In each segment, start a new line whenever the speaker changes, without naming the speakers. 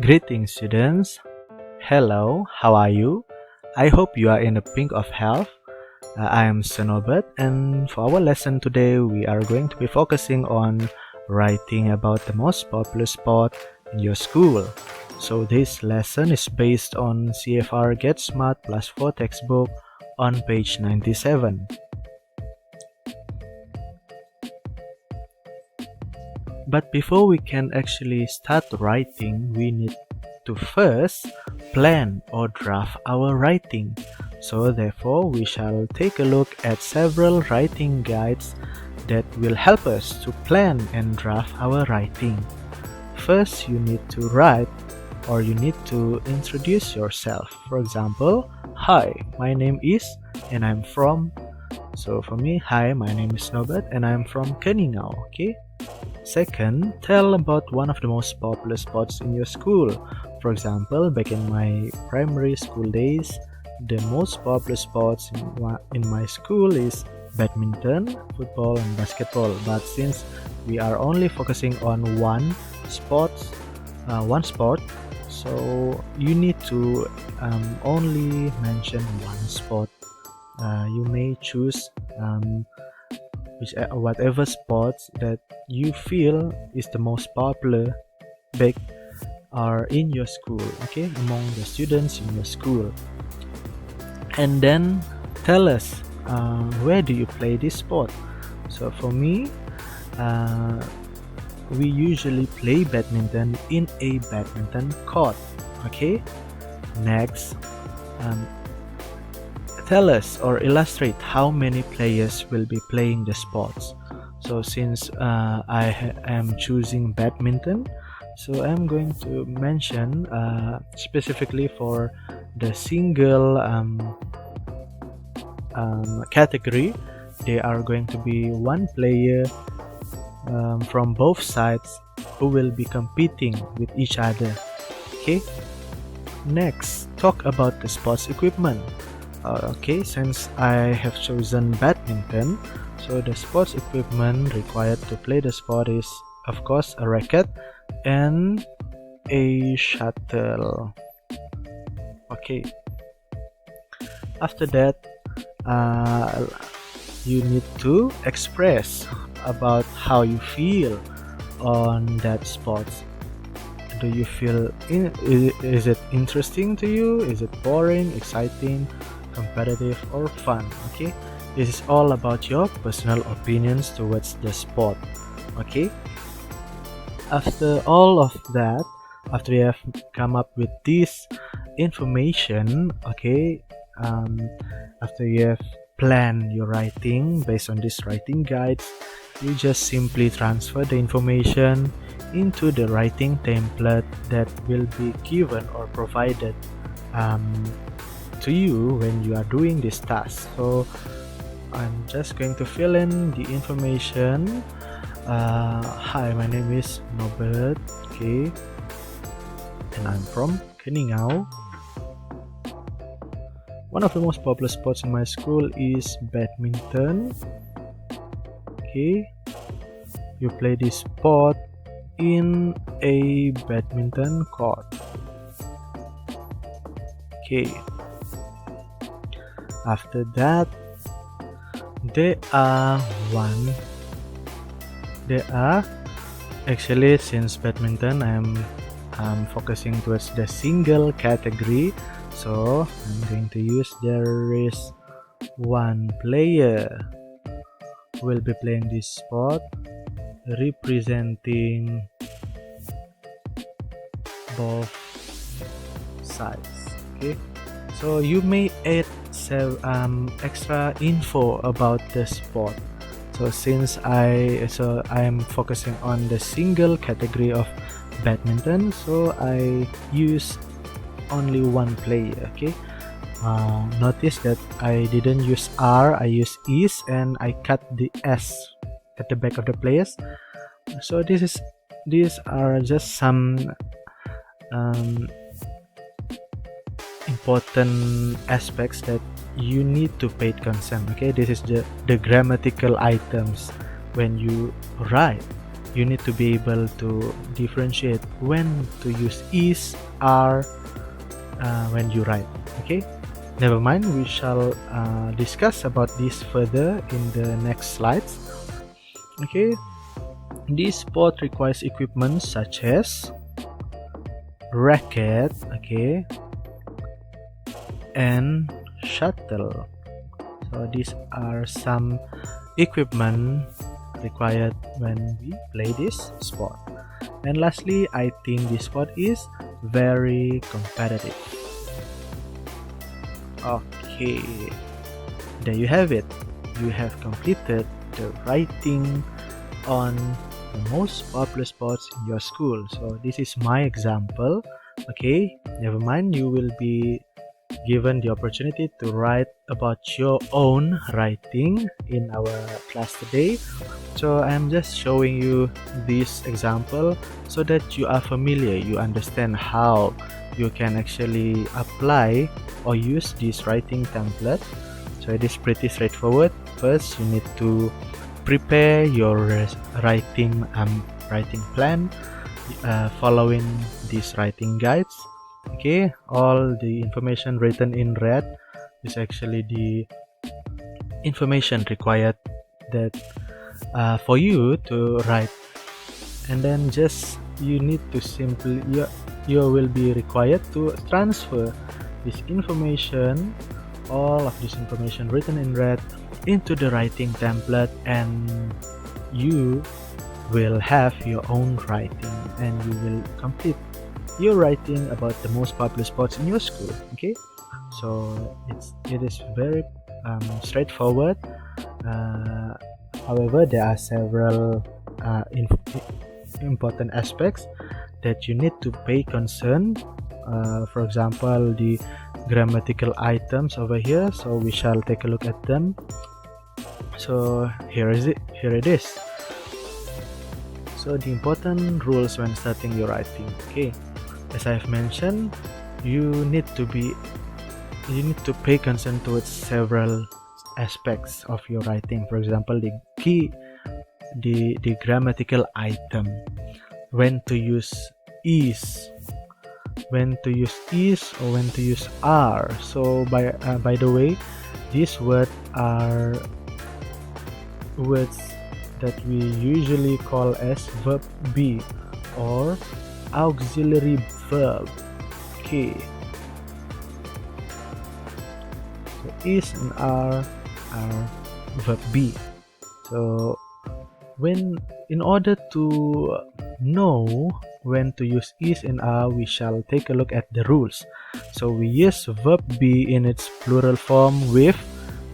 Greetings, students. Hello, how are you? I hope you are in the pink of health. I am Senobet, and for our lesson today, we are going to be focusing on writing about the most popular sport in your school. So this lesson is based on Cefr Get Smart Plus 4 textbook on page 97. But before we can actually start writing, we need to first plan or draft our writing. So therefore, we shall take a look at several writing guides that will help us to plan and draft our writing. First, you need to write or you need to introduce yourself. For example, hi, my name is and I'm from. So for me, hi, my name is Norbert and I'm from Keningau, okay? Second, tell about one of the most popular sports in your school. For example, back in my primary school days, the most popular sports in my school is badminton, football, and basketball. But since we are only focusing on one sport, so you need to only mention one sport. You may choose whatever sports that you feel is the most popular back or in your school, okay, among the students in your school. And then tell us where do you play this sport. So for me, we usually play badminton in a badminton court, okay. Next, tell us or illustrate how many players will be playing the sports. So since I am choosing badminton, so I'm going to mention specifically for the single category, there are going to be one player from both sides who will be competing with each other, okay. Next, talk about the sports equipment. Okay, since I have chosen badminton, so the sports equipment required to play the sport is, of course, a racket and a shuttle. Okay. After that, you need to express about how you feel on that sport. Do you feel is it interesting to you? Is it boring, exciting, competitive, or fun? Okay, this is all about your personal opinions towards the sport. Okay, after all of that, after you have come up with this information, okay, after you have planned your writing based on this writing guides, you just simply transfer the information into the writing template that will be given or provided to you when you are doing this task. So I'm just going to fill in the information. Hi, my name is Norbert, okay, and I'm from Keningau. One of the most popular sports in my school is badminton. Okay, you play this sport in a badminton court. Okay. After that, there are actually, since badminton I'm focusing towards the single category, so I'm going to use there is one player who will be playing this sport representing both sides, okay. So you may add extra info about the sport. So since I am focusing on the single category of badminton, so I use only one player, okay. Notice that I didn't use R, I use is, and I cut the S at the back of the players. So these are just some important aspects that you need to pay concern, okay. This is the grammatical items when you write. you need to be able to differentiate when to use is, are, when you write. Okay, never mind, we shall discuss about this further in the next slides. Okay, this sport requires equipment such as racket, okay, and shuttle. So these are some equipment required when we play this sport. And lastly, I think this sport is very competitive. Okay, there you have it. You have completed the writing on the most popular sports in your school. So this is my example. Okay, never mind, you will be given the opportunity to write about your own writing in our class today. So I'm just showing you this example so that you are familiar, you understand how you can actually apply or use this writing template. So it is pretty straightforward. First, you need to prepare your writing plan following these writing guides. Okay, all the information written in red is actually the information required that for you to write, and then just you need to simply you will be required to transfer this information, all of this information written in red, into the writing template, and you will have your own writing and you will complete your writing about the most popular sports in your school. Okay, so it is very straightforward. However, there are several important aspects that you need to pay concern. For example, the grammatical items over here, so we shall take a look at them. So here it is. So the important rules when starting your writing. Okay, as I have mentioned, you need to pay concern towards several aspects of your writing. For example, the grammatical item, when to use is, when to use is, or when to use are. So by the way, these words are words that we usually call as verb be or auxiliary verb. Okay, so is and are verb be. So in order to know when to use is and are, we shall take a look at the rules. So we use verb be in its plural form with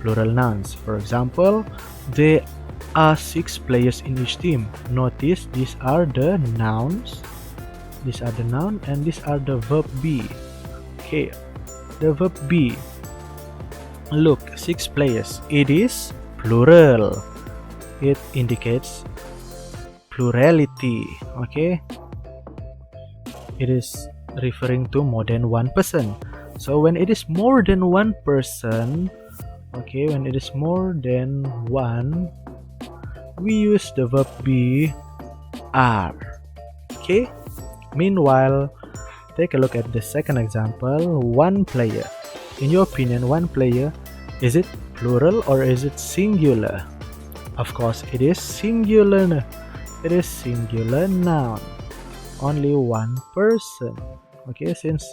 plural nouns. For example, there are 6 players in each team. Notice these are the nouns. These are the noun and these are the verb be. Okay, the verb be. Look, 6 players. It is plural. It indicates plurality. Okay, it is referring to more than one person. So when it is more than one person, okay, when it is more than one, we use the verb be are. Okay, meanwhile, take a look at the second example. One player. In your opinion, one player, is it plural or is it singular? Of course, it is singular. It is singular noun. Only one person. Okay, since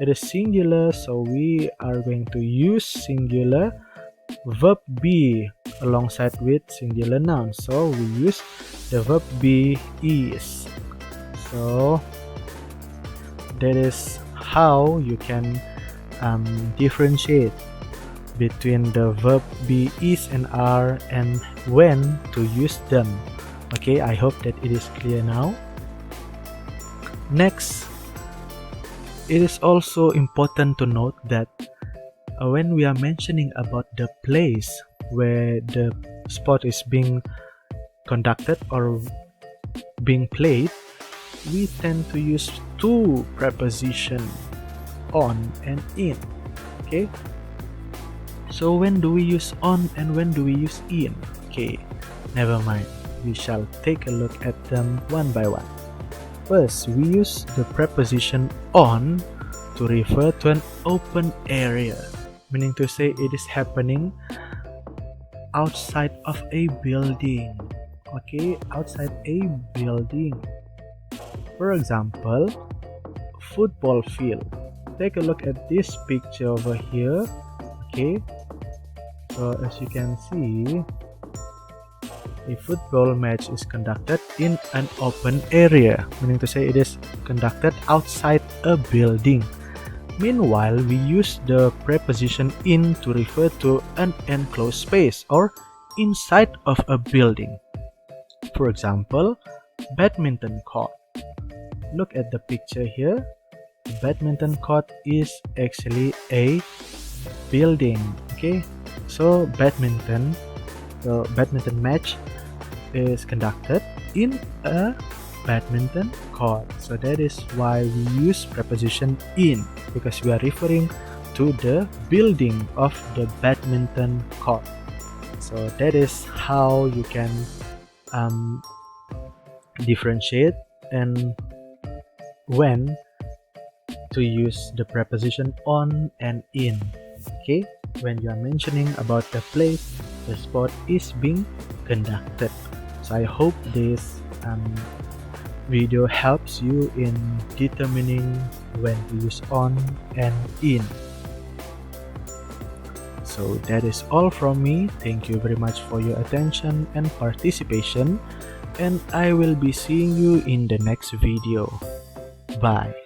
it is singular, so we are going to use singular verb be alongside with singular noun. So we use the verb be is. So that is how you can differentiate between the verb be is and are and when to use them. Okay, I hope that it is clear now. Next, it is also important to note that when we are mentioning about the place where the sport is being conducted or being played, we tend to use 2 prepositions, on and in. Okay, so when do we use on and when do we use in? Okay, never mind, We shall take a look at them one by one. First, we use the preposition on to refer to an open area, meaning to say it is happening outside of a building. Okay, outside a building. For example, football field. Take a look at this picture over here. Okay, so as you can see, a football match is conducted in an open area, meaning to say it is conducted outside a building. Meanwhile, we use the preposition in to refer to an enclosed space or inside of a building. For example, badminton court. Look at the picture here. The badminton court is actually a building. Okay, so badminton match is conducted in a badminton court. So that is why we use preposition in, because we are referring to the building of the badminton court. So that is how you can differentiate and when to use the preposition on and in. Okay, when you are mentioning about the place the sport is being conducted. So I hope this video helps you in determining when to use on and in. So that is all from me. Thank you very much for your attention and participation, and I will be seeing you in the next video. Bye.